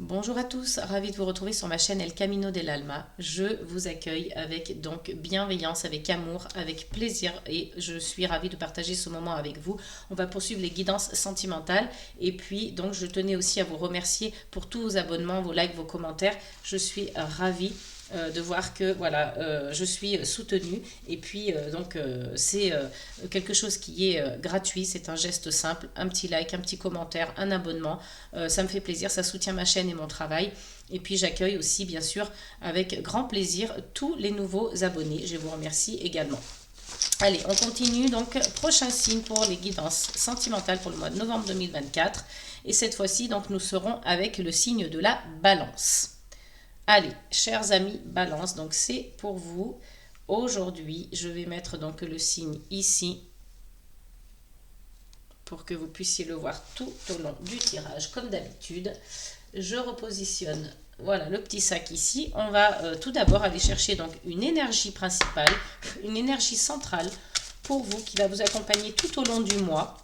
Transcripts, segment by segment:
Bonjour à tous, ravi de vous retrouver sur ma chaîne El Camino del Alma. Je vous accueille avec donc bienveillance, avec amour, avec plaisir et je suis ravie de partager ce moment avec vous. On va poursuivre les guidances sentimentales et puis donc je tenais aussi à vous remercier pour tous vos abonnements, vos likes, vos commentaires. Je suis ravie de voir que voilà, je suis soutenue et puis c'est quelque chose qui est gratuit, c'est un geste simple, un petit like, un petit commentaire, un abonnement, ça me fait plaisir, ça soutient ma chaîne et mon travail et puis j'accueille aussi bien sûr avec grand plaisir tous les nouveaux abonnés, je vous remercie également. Allez, on continue donc, prochain signe pour les guidances sentimentales pour le mois de novembre 2024 et cette fois-ci donc nous serons avec le signe de la balance. Allez, chers amis Balance, donc c'est pour vous. Aujourd'hui, je vais mettre donc le signe ici pour que vous puissiez le voir tout au long du tirage, comme d'habitude. Je repositionne, voilà, le petit sac ici. On va tout d'abord aller chercher donc une énergie principale, une énergie centrale pour vous qui va vous accompagner tout au long du mois,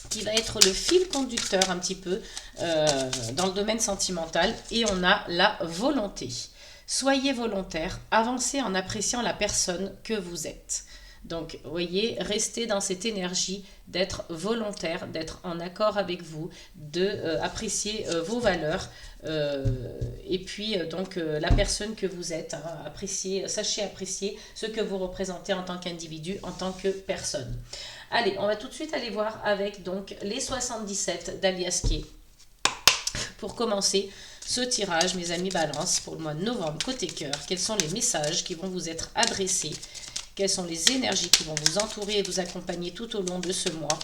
qui va être le fil conducteur un petit peu dans le domaine sentimental. Et on a la volonté. Soyez volontaire, avancez en appréciant la personne que vous êtes. Donc, vous voyez, restez dans cette énergie d'être volontaire, d'être en accord avec vous, d'apprécier vos valeurs et puis la personne que vous êtes. Hein, appréciez, sachez apprécier ce que vous représentez en tant qu'individu, en tant que personne. Allez, on va tout de suite aller voir avec donc les 77 d'Alias Kay. Pour commencer ce tirage, mes amis Balance, pour le mois de novembre, côté cœur, quels sont les messages qui vont vous être adressés? Quelles sont les énergies qui vont vous entourer et vous accompagner tout au long de ce mois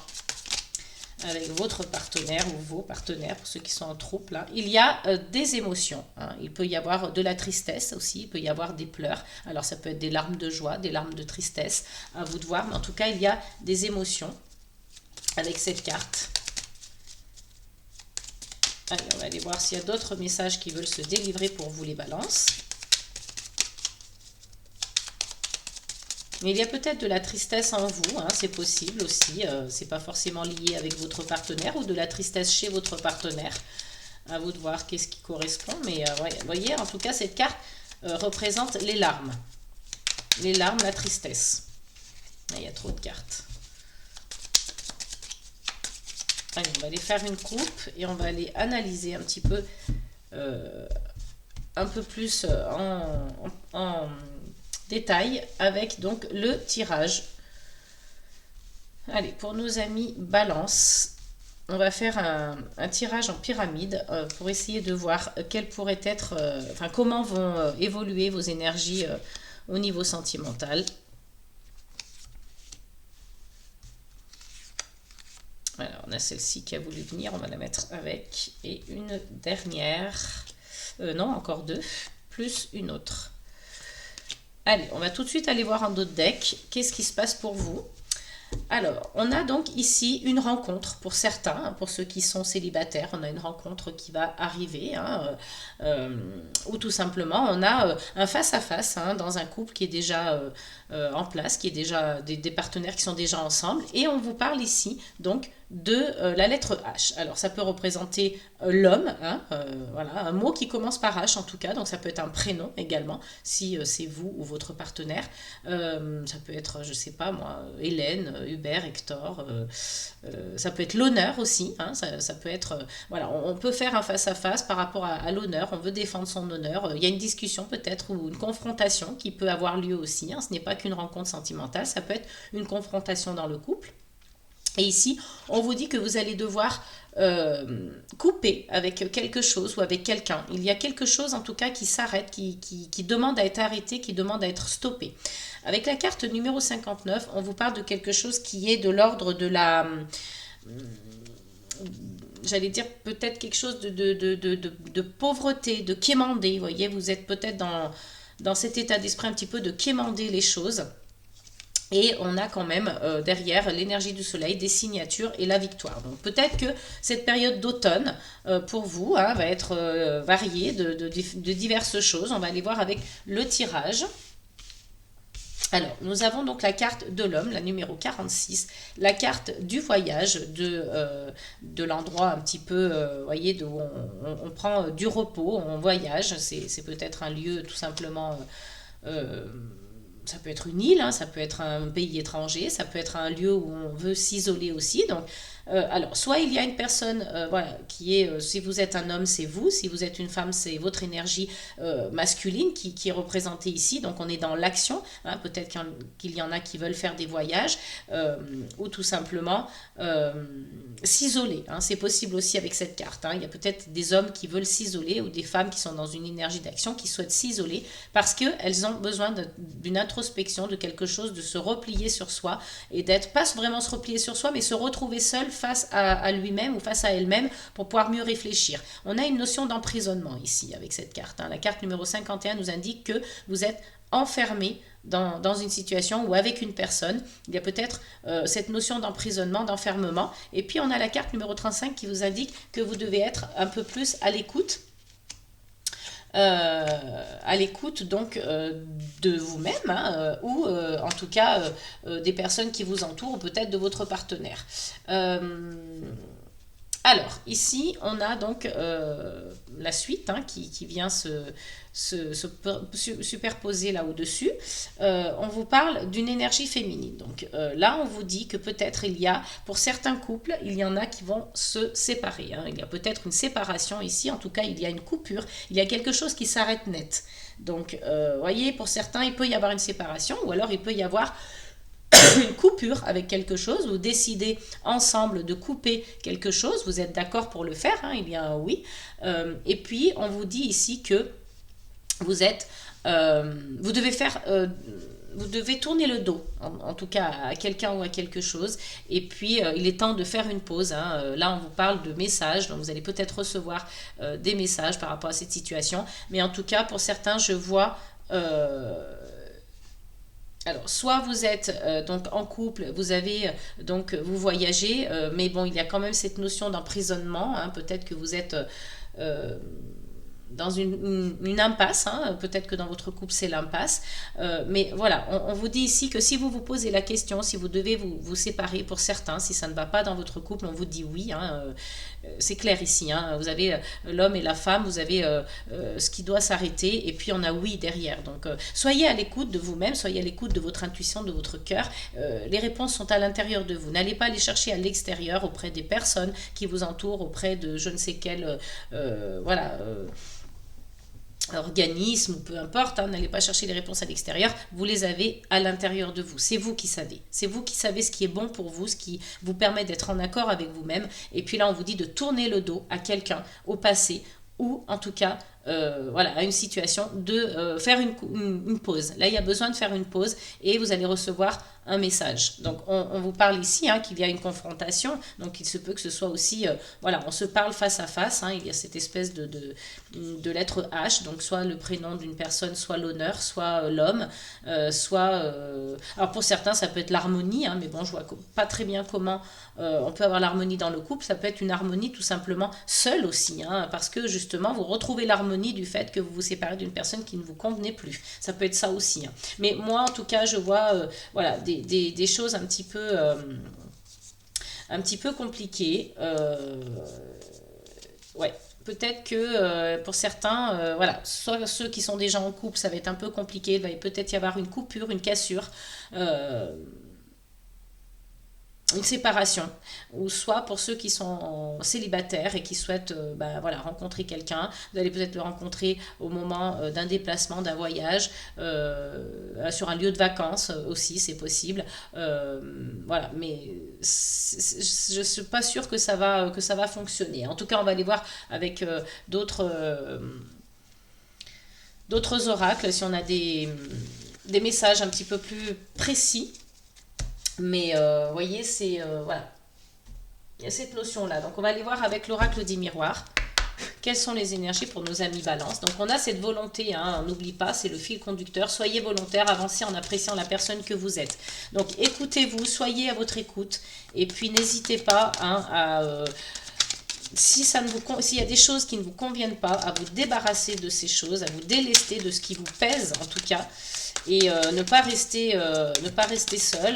avec votre partenaire ou vos partenaires, pour ceux qui sont en troupe là. Il y a des émotions, hein. Il peut y avoir de la tristesse aussi, il peut y avoir des pleurs. Alors ça peut être des larmes de joie, des larmes de tristesse, à vous de voir. Mais en tout cas, il y a des émotions avec cette carte. Allez, on va aller voir s'il y a d'autres messages qui veulent se délivrer pour vous les balances. Mais il y a peut-être de la tristesse en vous, hein, c'est possible aussi, c'est pas forcément lié avec votre partenaire ou de la tristesse chez votre partenaire. À vous de voir qu'est-ce qui correspond, mais ouais, vous voyez, en tout cas, cette carte représente les larmes. Les larmes, la tristesse. Il y a trop de cartes. Allez, on va aller faire une coupe et on va aller analyser un petit peu, un peu plus en détail avec donc le tirage. Allez, pour nos amis Balance, on va faire un tirage en pyramide pour essayer de voir quel pourrait être, comment vont évoluer vos énergies au niveau sentimental. Alors, on a celle-ci qui a voulu venir, on va la mettre avec. Et une dernière, non, encore deux, plus une autre. Allez, on va tout de suite aller voir un autre deck. Qu'est-ce qui se passe pour vous? Alors, on a donc ici une rencontre pour certains, hein, pour ceux qui sont célibataires, on a une rencontre qui va arriver, hein, ou tout simplement on a un face-à-face hein, dans un couple qui est déjà en place, qui est déjà des partenaires qui sont déjà ensemble, et on vous parle ici donc de la lettre H. Alors ça peut représenter l'homme, hein, voilà, un mot qui commence par H en tout cas, donc ça peut être un prénom également, si c'est vous ou votre partenaire, ça peut être, je sais pas moi, Hélène, Hubert, Hector, ça peut être l'honneur aussi, hein, ça peut être, voilà, on peut faire un face-à-face par rapport à l'honneur, on veut défendre son honneur, il y a une discussion peut-être ou une confrontation qui peut avoir lieu aussi, hein, ce n'est pas qu'une rencontre sentimentale, ça peut être une confrontation dans le couple. Et ici, on vous dit que vous allez devoir couper avec quelque chose ou avec quelqu'un. Il y a quelque chose en tout cas qui s'arrête, qui demande à être arrêté, qui demande à être stoppé. Avec la carte numéro 59, on vous parle de quelque chose qui est de l'ordre de la... J'allais dire peut-être quelque chose de pauvreté, de quémander. Vous voyez, vous êtes peut-être dans cet état d'esprit un petit peu de quémander les choses. Et on a quand même derrière l'énergie du soleil, des signatures et la victoire. Donc peut-être que cette période d'automne pour vous hein, va être variée de diverses choses. On va aller voir avec le tirage. Alors, nous avons donc la carte de l'homme, la numéro 46, la carte du voyage, de l'endroit un petit peu, voyez, d'où on prend du repos, on voyage, c'est peut-être un lieu tout simplement, euh, ça peut être une île, hein, ça peut être un pays étranger, ça peut être un lieu où on veut s'isoler aussi. Donc, alors, soit il y a une personne, voilà, qui est, si vous êtes un homme, c'est vous, si vous êtes une femme, c'est votre énergie masculine qui est représentée ici. Donc, on est dans l'action. Hein, peut-être qu'il y en a qui veulent faire des voyages ou tout simplement euh, s'isoler. Hein. C'est possible aussi avec cette carte. Hein. Il y a peut-être des hommes qui veulent s'isoler ou des femmes qui sont dans une énergie d'action qui souhaitent s'isoler parce qu'elles ont besoin d'une introspection, de quelque chose, de se replier sur soi et d'être, pas vraiment se replier sur soi, mais se retrouver seul face à lui-même ou face à elle-même pour pouvoir mieux réfléchir. On a une notion d'emprisonnement ici avec cette carte. Hein. La carte numéro 51 nous indique que vous êtes enfermé dans une situation ou avec une personne. Il y a peut-être cette notion d'emprisonnement, d'enfermement. Et puis on a la carte numéro 35 qui vous indique que vous devez être un peu plus à l'écoute donc de vous-même hein, ou en tout cas des personnes qui vous entourent ou peut-être de votre partenaire. Alors, ici, on a donc la suite hein, qui vient se superposer là au-dessus. On vous parle d'une énergie féminine. Donc là, on vous dit que peut-être il y a, pour certains couples, il y en a qui vont se séparer. Hein. Il y a peut-être une séparation ici. En tout cas, il y a une coupure. Il y a quelque chose qui s'arrête net. Donc, voyez, pour certains, il peut y avoir une séparation ou alors il peut y avoir une coupure avec quelque chose, vous décidez ensemble de couper quelque chose, vous êtes d'accord pour le faire, hein, il y a un oui, et puis on vous dit ici que vous êtes, vous devez faire, vous devez tourner le dos, en tout cas à quelqu'un ou à quelque chose, et puis il est temps de faire une pause. Hein. Là, on vous parle de messages, donc vous allez peut-être recevoir des messages par rapport à cette situation, mais en tout cas, pour certains, je vois... alors, soit vous êtes donc en couple, vous avez donc vous voyagez, mais bon, il y a quand même cette notion d'emprisonnement. Hein, peut-être que vous êtes euh, dans une impasse, hein, peut-être que dans votre couple c'est l'impasse, mais voilà, on vous dit ici que si vous vous posez la question, si vous devez vous séparer pour certains, si ça ne va pas dans votre couple, on vous dit oui, hein, c'est clair ici, hein, vous avez l'homme et la femme, vous avez ce qui doit s'arrêter, et puis on a oui derrière, donc soyez à l'écoute de vous-même, soyez à l'écoute de votre intuition, de votre cœur, les réponses sont à l'intérieur de vous, n'allez pas les chercher à l'extérieur, auprès des personnes qui vous entourent, auprès de je ne sais quel, voilà... organisme ou peu importe, hein, n'allez pas chercher les réponses à l'extérieur, vous les avez à l'intérieur de vous, c'est vous qui savez, ce qui est bon pour vous, ce qui vous permet d'être en accord avec vous-même, et puis là on vous dit de tourner le dos à quelqu'un, au passé, ou en tout cas voilà, à une situation, de faire une pause. Là, il y a besoin de faire une pause et vous allez recevoir un message. Donc, on vous parle ici hein, qu'il y a une confrontation. Donc, il se peut que ce soit aussi, voilà, on se parle face à face. Hein, il y a cette espèce de lettre H, donc soit le prénom d'une personne, soit l'honneur, soit l'homme, soit... alors, pour certains, ça peut être l'harmonie, hein, mais bon, je vois pas très bien comment on peut avoir l'harmonie dans le couple. Ça peut être une harmonie tout simplement seule aussi, hein, parce que justement, vous retrouvez l'harmonie du fait que vous vous séparez d'une personne qui ne vous convenait plus. Ça peut être ça aussi. Hein. Mais moi, en tout cas, je vois voilà, des choses un petit peu compliquées. Ouais. Peut-être que pour certains, voilà, soit ceux qui sont déjà en couple, ça va être un peu compliqué. Il va peut-être y avoir une coupure, une cassure. Une séparation, ou soit pour ceux qui sont célibataires et qui souhaitent bah, voilà, rencontrer quelqu'un, vous allez peut-être le rencontrer au moment d'un déplacement, d'un voyage, sur un lieu de vacances aussi, c'est possible. Voilà, mais je ne suis pas sûre que ça va fonctionner. En tout cas, on va aller voir avec d'autres oracles, si on a des messages un petit peu plus précis. Mais vous voyez, c'est voilà, il y a cette notion-là. Donc on va aller voir avec l'oracle des miroirs. Quelles sont les énergies pour nos amis balance? Donc on a cette volonté, hein, on n'oublie pas, c'est le fil conducteur. Soyez volontaire, avancez en appréciant la personne que vous êtes. Donc écoutez-vous, soyez à votre écoute. Et puis n'hésitez pas hein, à... s'il y a des choses qui ne vous conviennent pas, à vous débarrasser de ces choses, à vous délester de ce qui vous pèse en tout cas. et ne pas rester seul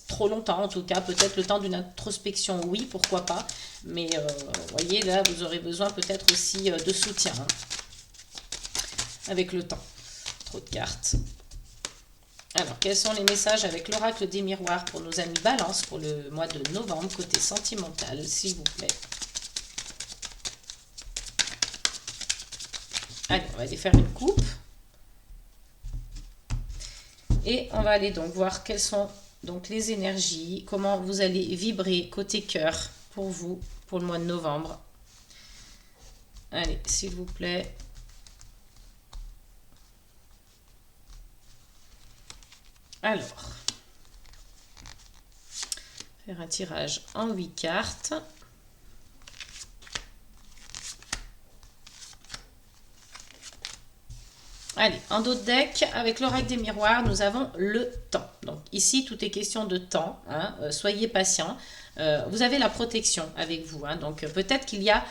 trop longtemps en tout cas, peut-être le temps d'une introspection, oui, pourquoi pas, mais vous voyez là vous aurez besoin peut-être aussi de soutien hein, avec le temps. Trop de cartes. Alors, quels sont les messages avec l'oracle des miroirs pour nos amis Balance pour le mois de novembre, côté sentimental, s'il vous plaît. Allez, on va aller faire une coupe. Et on va aller donc voir quelles sont donc les énergies, comment vous allez vibrer côté cœur pour vous, pour le mois de novembre. Allez, s'il vous plaît. Alors, faire un tirage en 8 cartes. Allez, en dos de deck, avec l'oracle des miroirs, nous avons le temps. Donc ici, tout est question de temps. Hein, soyez patient. Vous avez la protection avec vous. Hein, donc peut-être qu'il y a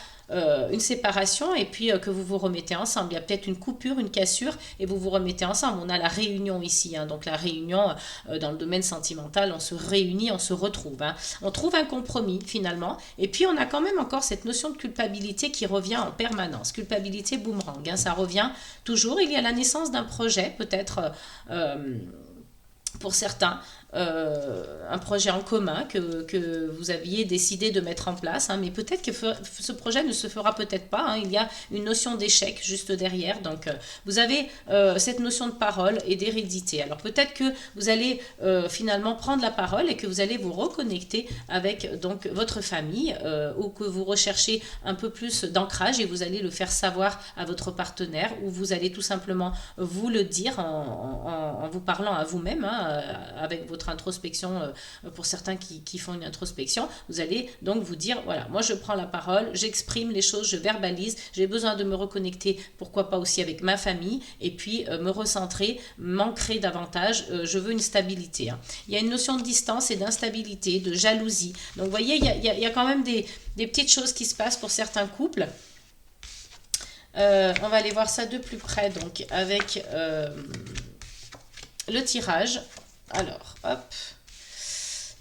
une séparation et puis que vous vous remettez ensemble. Il y a peut-être une coupure, une cassure et vous vous remettez ensemble. On a la réunion ici. Hein, donc la réunion dans le domaine sentimental, on se réunit, on se retrouve. Hein. On trouve un compromis finalement. Et puis on a quand même encore cette notion de culpabilité qui revient en permanence. Culpabilité boomerang. Hein, ça revient toujours. Il y a la naissance d'un projet peut-être pour certains. Un projet en commun que vous aviez décidé de mettre en place, hein, mais peut-être que ce projet ne se fera peut-être pas, hein, il y a une notion d'échec juste derrière, donc vous avez cette notion de parole et d'hérédité, alors peut-être que vous allez finalement prendre la parole et que vous allez vous reconnecter avec donc votre famille ou que vous recherchez un peu plus d'ancrage et vous allez le faire savoir à votre partenaire ou vous allez tout simplement vous le dire en vous parlant à vous-même, hein, avec votre introspection, pour certains qui font une introspection, vous allez donc vous dire, voilà, moi je prends la parole, j'exprime les choses, je verbalise, j'ai besoin de me reconnecter, pourquoi pas aussi avec ma famille, et puis me recentrer, m'ancrer davantage, je veux une stabilité. Hein. Il y a une notion de distance et d'instabilité, de jalousie, donc vous voyez, il y a quand même des petites choses qui se passent pour certains couples. On va aller voir ça de plus près, donc avec le tirage. Alors, hop,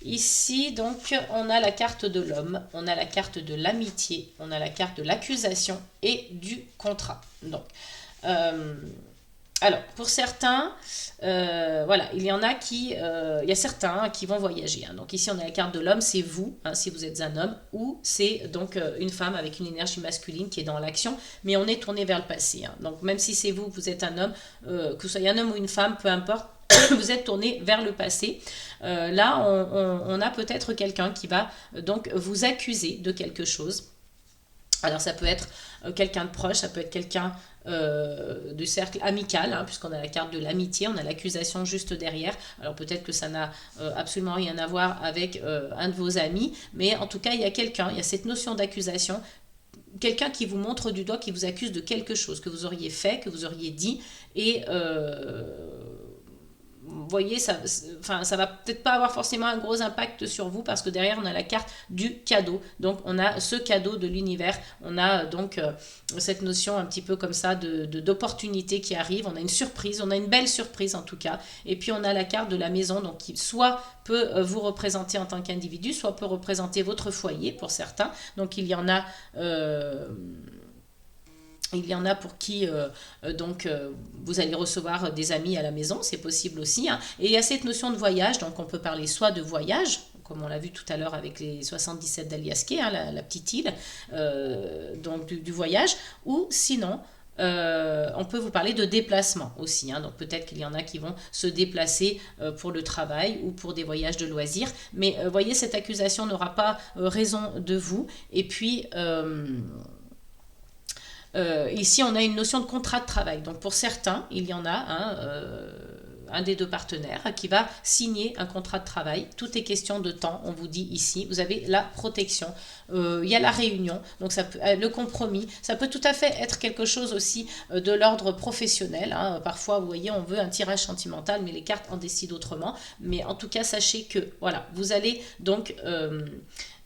ici, donc, on a la carte de l'homme, on a la carte de l'amitié, on a la carte de l'accusation et du contrat. Donc, alors, pour certains, voilà, il y en a il y a certains qui vont voyager. Hein. Donc ici, on a la carte de l'homme, c'est vous, hein, si vous êtes un homme, ou c'est donc une femme avec une énergie masculine qui est dans l'action, mais on est tourné vers le passé. Hein. Donc même si c'est vous, vous êtes un homme, que vous soyez un homme ou une femme, peu importe, vous êtes tourné vers le passé. Là, on a peut-être quelqu'un qui va donc vous accuser de quelque chose. Alors ça peut être quelqu'un de proche, ça peut être quelqu'un du cercle amical, hein, puisqu'on a la carte de l'amitié, on a l'accusation juste derrière. Alors peut-être que ça n'a absolument rien à voir avec un de vos amis, mais en tout cas il y a quelqu'un, il y a cette notion d'accusation, quelqu'un qui vous montre du doigt, qui vous accuse de quelque chose que vous auriez fait, que vous auriez dit, et vous voyez, ça va peut-être pas avoir forcément un gros impact sur vous parce que derrière on a la carte du cadeau, donc on a ce cadeau de l'univers, on a donc cette notion un petit peu comme ça d'opportunité qui arrive, on a une surprise, on a une belle surprise en tout cas, et puis on a la carte de la maison, donc qui soit peut vous représenter en tant qu'individu, soit peut représenter votre foyer pour certains, donc il y en a pour qui vous allez recevoir des amis à la maison, c'est possible aussi. Hein. Et il y a cette notion de voyage, donc on peut parler soit de voyage, comme on l'a vu tout à l'heure avec les 77 d'Aliasqué, hein, la petite île, donc du voyage, ou sinon, on peut vous parler de déplacement aussi. Hein. Donc peut-être qu'il y en a qui vont se déplacer pour le travail ou pour des voyages de loisirs. Mais voyez, cette accusation n'aura pas raison de vous. Et puis... ici, on a une notion de contrat de travail. Donc, pour certains, il y en a un des deux partenaires qui va signer un contrat de travail. Tout est question de temps, on vous dit ici. Vous avez la protection, il y a la réunion, donc le compromis. Ça peut tout à fait être quelque chose aussi de l'ordre professionnel. Hein. Parfois, vous voyez, on veut un tirage sentimental, mais les cartes en décident autrement. Mais en tout cas, sachez que, voilà, vous allez donc...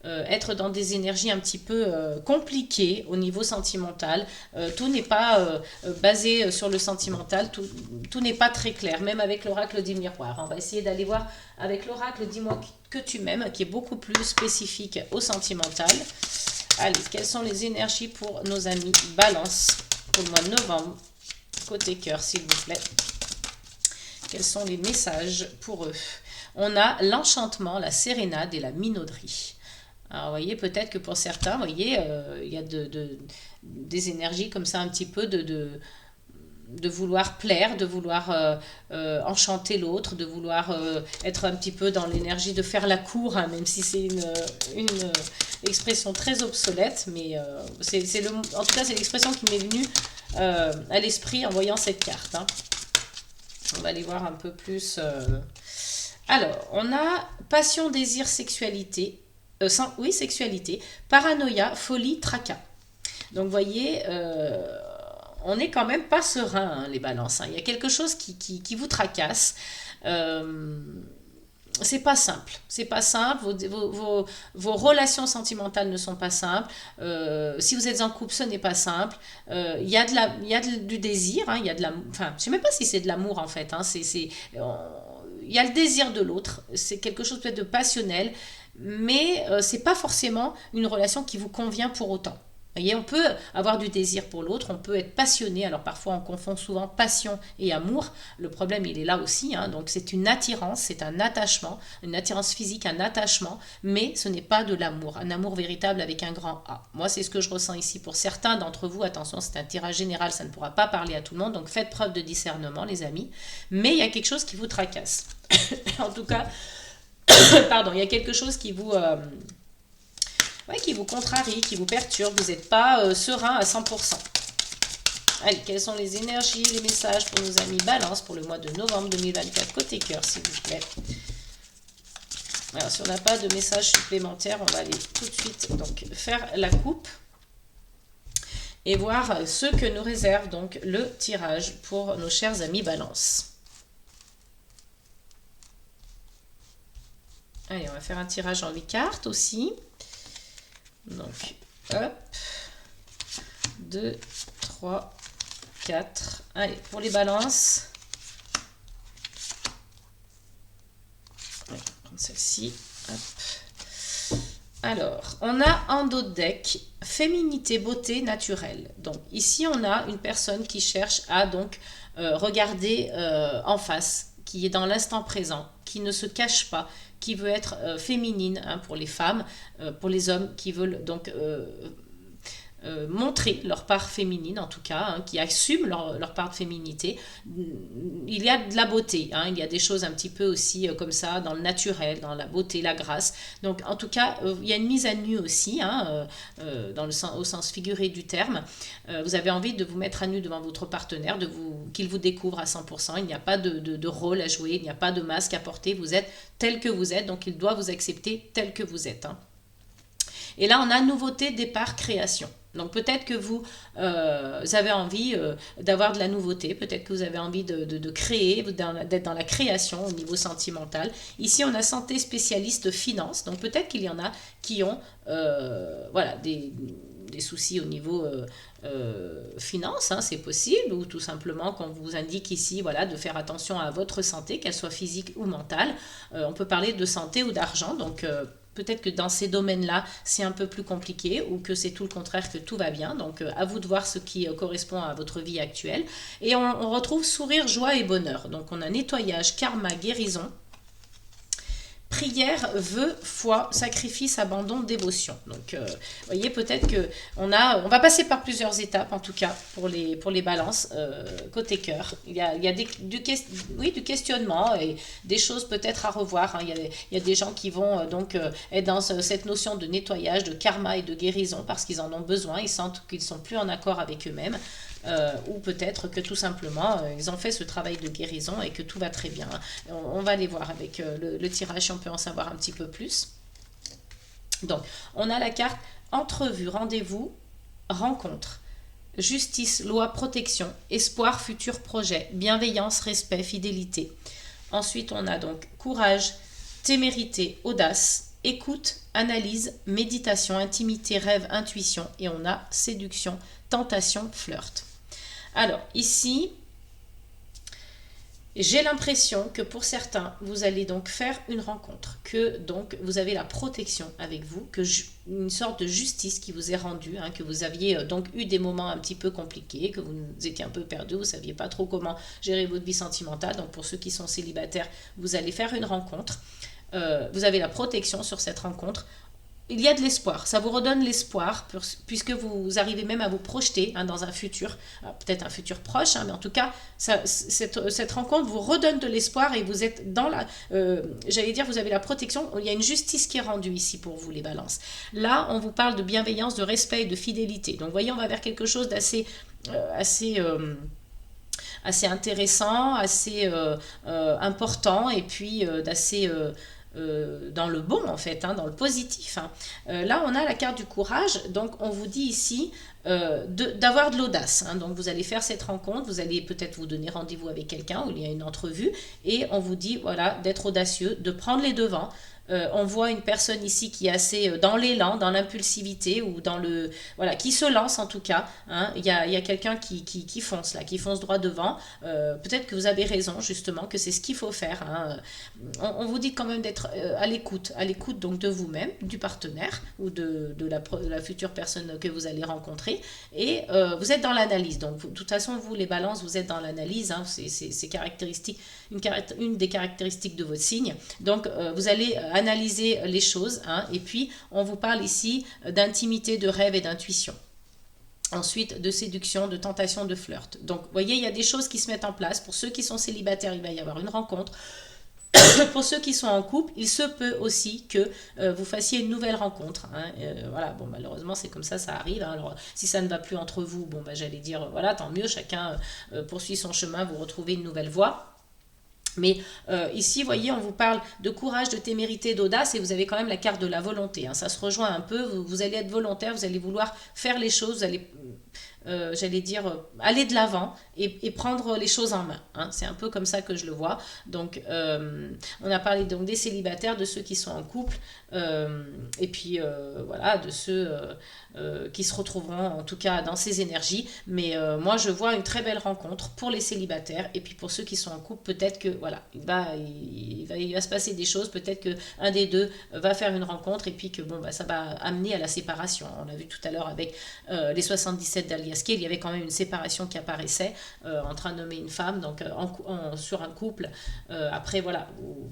être dans des énergies un petit peu compliquées au niveau sentimental. Tout n'est pas basé sur le sentimental, tout n'est pas très clair, même avec l'oracle du miroir. On va essayer d'aller voir avec l'oracle Dis-moi que tu m'aimes, qui est beaucoup plus spécifique au sentimental. Allez, quelles sont les énergies pour nos amis Balance pour le mois de novembre? Côté cœur, s'il vous plaît. Quels sont les messages pour eux? On a l'enchantement, la sérénade et la minauderie. Alors, vous voyez, peut-être que pour certains, vous voyez, il y a des énergies comme ça, un petit peu de vouloir plaire, de vouloir enchanter l'autre, de vouloir être un petit peu dans l'énergie de faire la cour, hein, même si c'est une expression très obsolète, mais en tout cas, c'est l'expression qui m'est venue à l'esprit en voyant cette carte. Hein. On va aller voir un peu plus. Alors, on a passion, désir, sexualité. Oui, sexualité. Paranoïa, folie, tracas. Donc, vous voyez, on n'est quand même pas serein, hein, les balances. Hein. Il y a quelque chose qui vous tracasse. C'est pas simple. C'est pas simple. Vos relations sentimentales ne sont pas simples. Si vous êtes en couple, ce n'est pas simple. Il y a du désir. Hein, il y a enfin, je sais même pas si c'est de l'amour en fait. Hein, il y a le désir de l'autre. C'est quelque chose peut-être de passionnel, mais c'est pas forcément une relation qui vous convient pour autant. Vous voyez, on peut avoir du désir pour l'autre, on peut être passionné, alors parfois on confond souvent passion et amour, le problème il est là aussi, hein. Donc c'est une attirance, c'est un attachement, une attirance physique, un attachement, mais ce n'est pas de l'amour, un amour véritable avec un grand A. Moi c'est ce que je ressens ici pour certains d'entre vous, attention c'est un tirage général, ça ne pourra pas parler à tout le monde, donc faites preuve de discernement les amis, mais il y a quelque chose qui vous tracasse, en tout cas, pardon, il y a quelque chose qui vous contrarie, qui vous perturbe, vous n'êtes pas serein à 100%. Allez, quelles sont les énergies, les messages pour nos amis Balance pour le mois de novembre 2024, côté cœur, s'il vous plaît. Alors, si on n'a pas de message supplémentaire, on va aller tout de suite donc, faire la coupe et voir ce que nous réserve donc le tirage pour nos chers amis Balance. Allez, on va faire un tirage en 8 cartes aussi. Donc, hop, 2, 3, 4. Allez, pour les balances. On va prendre celle-ci. Alors, on a en dos de deck féminité, beauté naturelle. Donc, ici, on a une personne qui cherche à donc regarder en face, qui est dans l'instant présent, qui ne se cache pas, qui veut être féminine hein, pour les femmes, pour les hommes qui veulent donc montrer leur part féminine en tout cas, hein, qui assument leur part de féminité. Il y a de la beauté, hein, il y a des choses un petit peu aussi comme ça dans le naturel, dans la beauté, la grâce. Donc en tout cas, il y a une mise à nu aussi, hein, au sens figuré du terme. Vous avez envie de vous mettre à nu devant votre partenaire, qu'il vous découvre à 100%. Il n'y a pas de rôle à jouer, il n'y a pas de masque à porter. Vous êtes tel que vous êtes, donc il doit vous accepter tel que vous êtes. Hein. Et là, on a nouveauté, départ, création. Donc peut-être que vous avez envie d'avoir de la nouveauté, peut-être que vous avez envie de créer, d'être dans la création au niveau sentimental. Ici, on a santé, spécialiste, finance. Donc peut-être qu'il y en a qui ont voilà, des soucis au niveau finance, hein, c'est possible, ou tout simplement qu'on vous indique ici voilà, de faire attention à votre santé, qu'elle soit physique ou mentale. On peut parler de santé ou d'argent, donc peut-être que dans ces domaines-là, c'est un peu plus compliqué ou que c'est tout le contraire, que tout va bien. Donc, à vous de voir ce qui correspond à votre vie actuelle. Et on retrouve sourire, joie et bonheur. Donc, on a nettoyage, karma, guérison. Prière, vœu, foi, sacrifice, abandon, dévotion. Donc, vous voyez, peut-être que on va passer par plusieurs étapes, en tout cas, pour les balances, côté cœur. Il y a du questionnement et des choses peut-être à revoir. Hein. Il y a des gens qui vont donc être dans cette notion de nettoyage, de karma et de guérison parce qu'ils en ont besoin. Ils sentent qu'ils ne sont plus en accord avec eux-mêmes. Ou peut-être que tout simplement ils ont fait ce travail de guérison et que tout va très bien. On va aller voir avec le tirage si on peut en savoir un petit peu plus. Donc, on a la carte entrevue, rendez-vous, rencontre, justice, loi, protection, espoir, futur projet, bienveillance, respect, fidélité. Ensuite, on a donc courage, témérité, audace écoute, analyse, méditation, intimité, rêve, intuition. Et on a séduction, tentation, flirt. Alors ici, j'ai l'impression que pour certains, vous allez donc faire une rencontre, que donc vous avez la protection avec vous, que une sorte de justice qui vous est rendue, hein, que vous aviez donc eu des moments un petit peu compliqués, que vous étiez un peu perdu, vous ne saviez pas trop comment gérer votre vie sentimentale. Donc pour ceux qui sont célibataires, vous allez faire une rencontre. Vous avez la protection sur cette rencontre. Il y a de l'espoir, ça vous redonne l'espoir puisque vous arrivez même à vous projeter, hein, dans un futur, peut-être un futur proche, hein, mais en tout cas cette rencontre vous redonne de l'espoir et vous êtes dans la, j'allais dire, vous avez la protection. Il y a une justice qui est rendue ici pour vous, les balances. Là on vous parle de bienveillance, de respect et de fidélité. Donc voyez, on va vers quelque chose d'assez assez intéressant, assez important, et puis d'assez dans le bon en fait, hein, dans le positif, hein. Là on a la carte du courage, donc on vous dit ici d'avoir de l'audace, hein. Donc vous allez faire cette rencontre, vous allez peut-être vous donner rendez-vous avec quelqu'un où il y a une entrevue, et on vous dit voilà d'être audacieux, de prendre les devants. On voit une personne ici qui est assez dans l'élan, dans l'impulsivité, ou dans le... Voilà, qui se lance en tout cas, hein. Il y a quelqu'un qui fonce là, qui fonce droit devant. Peut-être que vous avez raison justement, que c'est ce qu'il faut faire, hein. On vous dit quand même d'être à l'écoute donc de vous-même, du partenaire, ou de la future personne que vous allez rencontrer. Et vous êtes dans l'analyse. Donc de toute façon, vous les balances, vous êtes dans l'analyse, hein. C'est caractéristique, une des caractéristiques de votre signe. Donc vous allez analyser les choses, hein, et puis on vous parle ici d'intimité, de rêve et d'intuition. Ensuite, de séduction, de tentation, de flirt. Donc, vous voyez, il y a des choses qui se mettent en place. Pour ceux qui sont célibataires, il va y avoir une rencontre. Pour ceux qui sont en couple, il se peut aussi que vous fassiez une nouvelle rencontre, hein. Voilà, bon, malheureusement, c'est comme ça arrive, hein. Alors, si ça ne va plus entre vous, bon, j'allais dire, voilà, tant mieux, chacun poursuit son chemin, vous retrouvez une nouvelle voie. Mais ici, vous voyez, on vous parle de courage, de témérité, d'audace, et vous avez quand même la carte de la volonté, hein. Ça se rejoint un peu, vous allez être volontaire, vous allez vouloir faire les choses, vous allez, j'allais dire, aller de l'avant et prendre les choses en main, hein. C'est un peu comme ça que je le vois. Donc, on a parlé donc des célibataires, de ceux qui sont en couple, et puis voilà, de ceux qui se retrouveront en tout cas dans ces énergies. Mais moi, je vois une très belle rencontre pour les célibataires, et puis pour ceux qui sont en couple, peut-être que voilà, il va se passer des choses, peut-être que un des deux va faire une rencontre, et puis que bon, ça va amener à la séparation. On l'a vu tout à l'heure avec les 77 d'Alias Keys, il y avait quand même une séparation qui apparaissait entre un homme et une femme, donc sur un couple. Après voilà,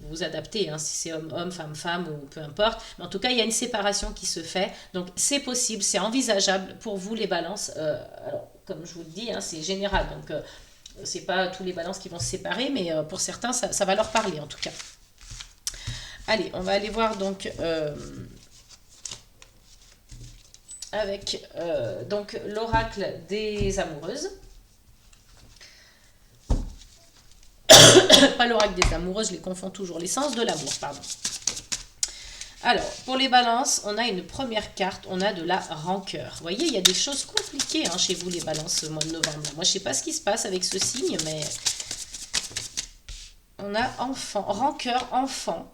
vous adaptez, hein, si c'est homme, femme, ou peu importe. Mais en tout cas, il y a une séparation qui se fait, donc c'est possible, c'est envisageable pour vous les balances. Alors, comme je vous le dis, hein, c'est général, donc c'est pas tous les balances qui vont se séparer, mais pour certains, ça va leur parler en tout cas. Allez, on va aller voir donc avec donc l'oracle des amoureuses. Pas l'oracle des amoureuses, je les confonds toujours, l'essence de l'amour, pardon. Alors, pour les balances, on a une première carte, on a de la rancœur. Vous voyez, il y a des choses compliquées, hein, chez vous les balances ce mois de novembre. Moi, je ne sais pas ce qui se passe avec ce signe, mais on a enfant, rancœur, enfant.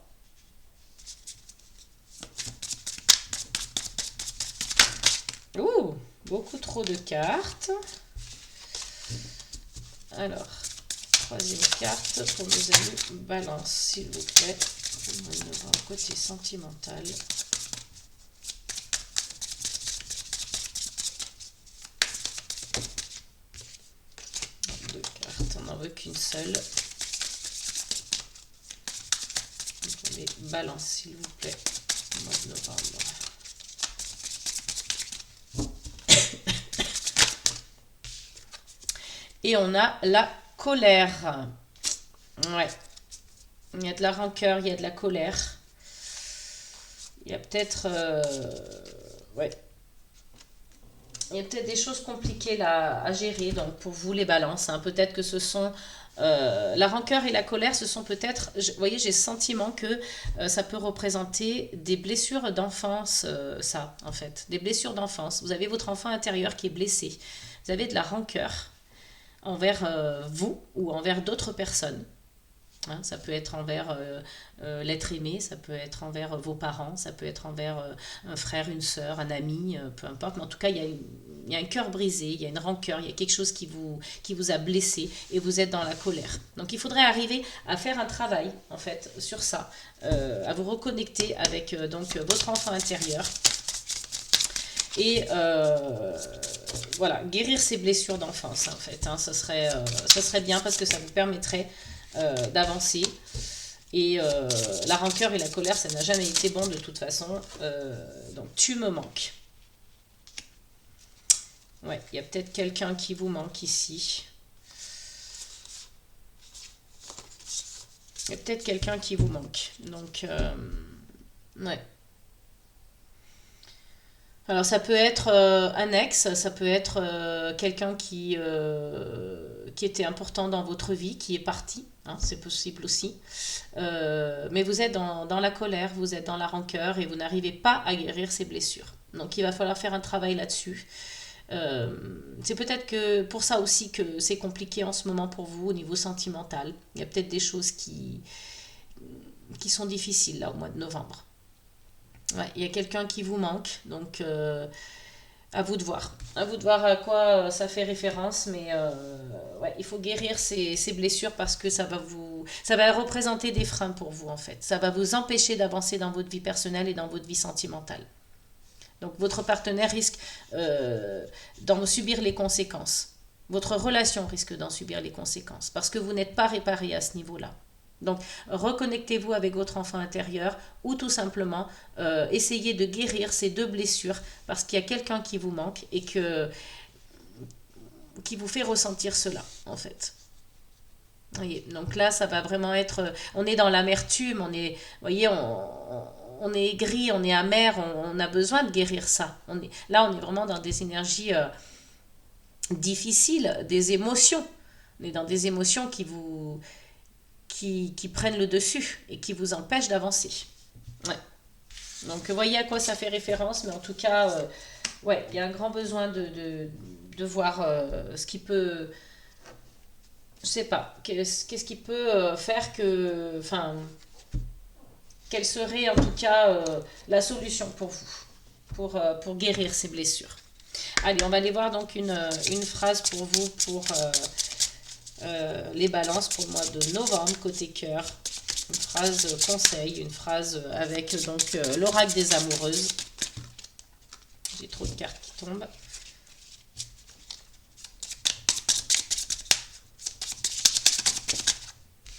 Ouh, beaucoup trop de cartes. Alors, troisième carte pour nos amis balance, s'il vous plaît. On va côté sentimental. Deux cartes, on n'en veut qu'une seule. Pour les balances, s'il vous plaît. Au mois de novembre. Et on a la colère. Ouais. Il y a de la rancœur, il y a de la colère. Il y a peut-être... ouais. Il y a peut-être des choses compliquées là, à gérer, donc pour vous les balances, hein. Peut-être que ce sont... la rancœur et la colère, ce sont peut-être... Vous voyez, j'ai le sentiment que ça peut représenter des blessures d'enfance, ça, en fait. Des blessures d'enfance. Vous avez votre enfant intérieur qui est blessé. Vous avez de la rancœur envers vous ou envers d'autres personnes. Hein, ça peut être envers l'être aimé, ça peut être envers vos parents, ça peut être envers un frère, une sœur, un ami, peu importe. Mais en tout cas, il y a un cœur brisé, il y a une rancœur, il y a quelque chose qui vous a blessé et vous êtes dans la colère. Donc il faudrait arriver à faire un travail en fait sur ça, à vous reconnecter avec donc votre enfant intérieur et voilà, guérir ces blessures d'enfance en fait. Hein, ça serait bien parce que ça vous permettrait d'avancer. Et la rancœur et la colère, ça n'a jamais été bon de toute façon. Donc tu me manques. Ouais, il y a peut-être quelqu'un qui vous manque ici. Il y a peut-être quelqu'un qui vous manque. Donc, ouais. Alors ça peut être un ex, ça peut être quelqu'un qui était important dans votre vie, qui est parti, hein, c'est possible aussi. Mais vous êtes dans la colère, vous êtes dans la rancœur et vous n'arrivez pas à guérir ces blessures. Donc il va falloir faire un travail là-dessus. C'est peut-être que pour ça aussi que c'est compliqué en ce moment pour vous au niveau sentimental. Il y a peut-être des choses qui sont difficiles là au mois de novembre. Ouais, il y a quelqu'un qui vous manque, donc à vous de voir. À vous de voir à quoi ça fait référence, mais ouais, il faut guérir ces blessures parce que ça va représenter des freins pour vous en fait. Ça va vous empêcher d'avancer dans votre vie personnelle et dans votre vie sentimentale. Donc votre partenaire risque d'en subir les conséquences. Votre relation risque d'en subir les conséquences parce que vous n'êtes pas réparé à ce niveau-là. Donc, reconnectez-vous avec votre enfant intérieur ou tout simplement essayez de guérir ces deux blessures parce qu'il y a quelqu'un qui vous manque et qui vous fait ressentir cela, en fait. Voyez, donc là, ça va vraiment être... On est dans l'amertume, voyez, on est aigri, on est amer, on a besoin de guérir ça. Là, on est vraiment dans des énergies difficiles, des émotions. On est dans des émotions qui prennent le dessus et qui vous empêchent d'avancer. Ouais. Donc, vous voyez à quoi ça fait référence, mais en tout cas, ouais, il y a un grand besoin de voir ce qui peut... Je sais pas, qu'est-ce qui peut faire que... Enfin, quelle serait en tout cas la solution pour vous, pour guérir ces blessures. Allez, on va aller voir donc une phrase pour vous, pour... les balances pour le mois de novembre, côté cœur. Une phrase conseil, une phrase avec donc l'oracle des amoureuses. J'ai trop de cartes qui tombent.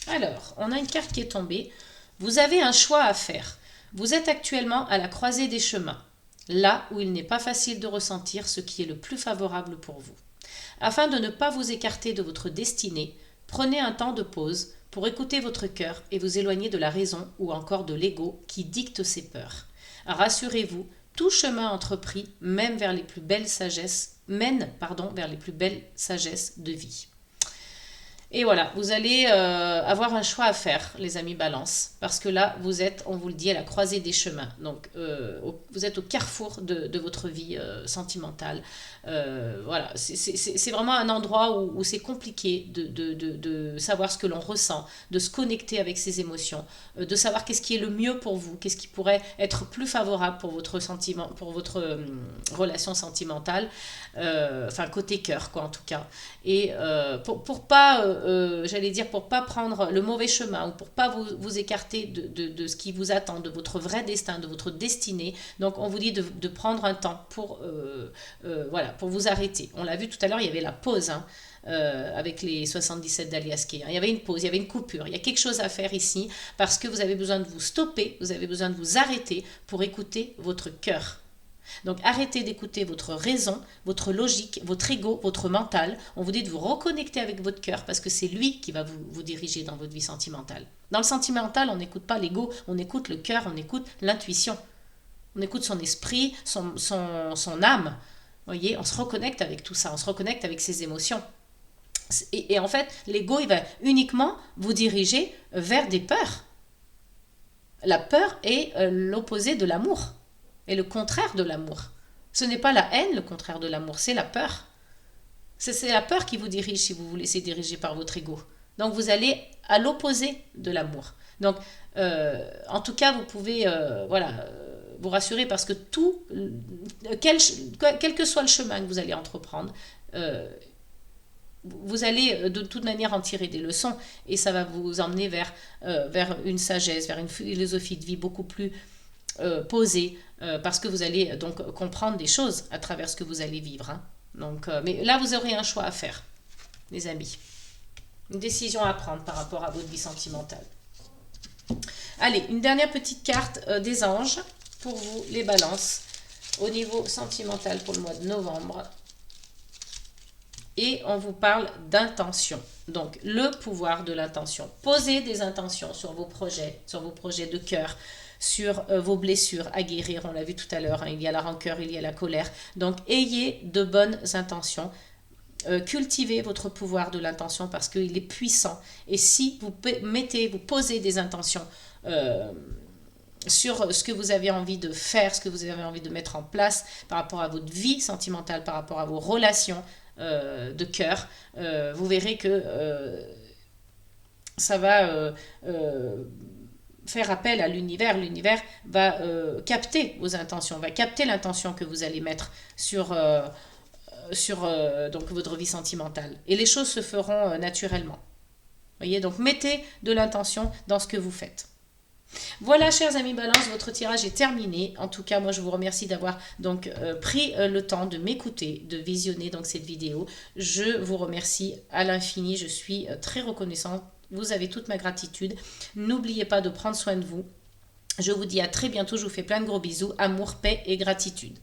Alors, on a une carte qui est tombée. Vous avez un choix à faire. Vous êtes actuellement à la croisée des chemins, là où il n'est pas facile de ressentir ce qui est le plus favorable pour vous. Afin de ne pas vous écarter de votre destinée, prenez un temps de pause pour écouter votre cœur et vous éloigner de la raison ou encore de l'ego qui dicte ses peurs. Rassurez-vous, tout chemin entrepris mène vers les plus belles sagesses de vie. Et voilà, vous allez avoir un choix à faire, les amis balance, parce que là, vous êtes, on vous le dit, à la croisée des chemins. Donc, vous êtes au carrefour de votre vie sentimentale. Voilà, c'est vraiment un endroit où c'est compliqué de savoir ce que l'on ressent, de se connecter avec ses émotions, de savoir qu'est-ce qui est le mieux pour vous, qu'est-ce qui pourrait être plus favorable pour votre sentiment, pour votre relation sentimentale, enfin côté cœur quoi en tout cas. Et pour pas j'allais dire pour pas prendre le mauvais chemin ou pour pas vous écarter de ce qui vous attend, de votre vrai destin, de votre destinée. Donc on vous dit de prendre un temps pour voilà, pour vous arrêter. On l'a vu tout à l'heure, il y avait la pause hein, avec les 77 d'Alias Kay. Il y avait une pause, il y avait une coupure. Il y a quelque chose à faire ici parce que vous avez besoin de vous stopper, vous avez besoin de vous arrêter pour écouter votre cœur. Donc arrêtez d'écouter votre raison, votre logique, votre ego, votre mental. On vous dit de vous reconnecter avec votre cœur parce que c'est lui qui va vous diriger dans votre vie sentimentale. Dans le sentimental, on n'écoute pas l'ego, on écoute le cœur, on écoute l'intuition. On écoute son esprit, son âme. Vous voyez, on se reconnecte avec tout ça, on se reconnecte avec ses émotions. Et en fait, l'ego, il va uniquement vous diriger vers des peurs. La peur est l'opposé de l'amour. Et le contraire de l'amour. Ce n'est pas la haine le contraire de l'amour, c'est la peur. C'est la peur qui vous dirige si vous vous laissez diriger par votre ego. Donc, vous allez à l'opposé de l'amour. Donc, en tout cas, vous pouvez voilà, vous rassurer parce que quel que soit le chemin que vous allez entreprendre, vous allez de toute manière en tirer des leçons et ça va vous emmener vers une sagesse, vers une philosophie de vie beaucoup plus posée parce que vous allez donc comprendre des choses à travers ce que vous allez vivre. Hein. Donc, mais là, vous aurez un choix à faire, les amis. Une décision à prendre par rapport à votre vie sentimentale. Allez, une dernière petite carte des anges pour vous, les balances, au niveau sentimental pour le mois de novembre. Et on vous parle d'intention. Donc, le pouvoir de l'intention. Posez des intentions sur vos projets de cœur, sur vos blessures à guérir. On l'a vu tout à l'heure, hein, il y a la rancœur, il y a la colère. Donc, ayez de bonnes intentions. Cultivez votre pouvoir de l'intention parce qu'il est puissant. Et si vous posez des intentions sur ce que vous avez envie de faire, ce que vous avez envie de mettre en place par rapport à votre vie sentimentale, par rapport à vos relations de cœur, vous verrez que ça va faire appel à l'univers. L'univers va capter vos intentions, va capter l'intention que vous allez mettre sur donc votre vie sentimentale. Et les choses se feront naturellement. Voyez, donc mettez de l'intention dans ce que vous faites. Voilà, chers amis Balance, votre tirage est terminé. En tout cas, moi, je vous remercie d'avoir donc pris le temps de m'écouter, de visionner donc cette vidéo. Je vous remercie à l'infini. Je suis très reconnaissante. Vous avez toute ma gratitude. N'oubliez pas de prendre soin de vous. Je vous dis à très bientôt. Je vous fais plein de gros bisous. Amour, paix et gratitude.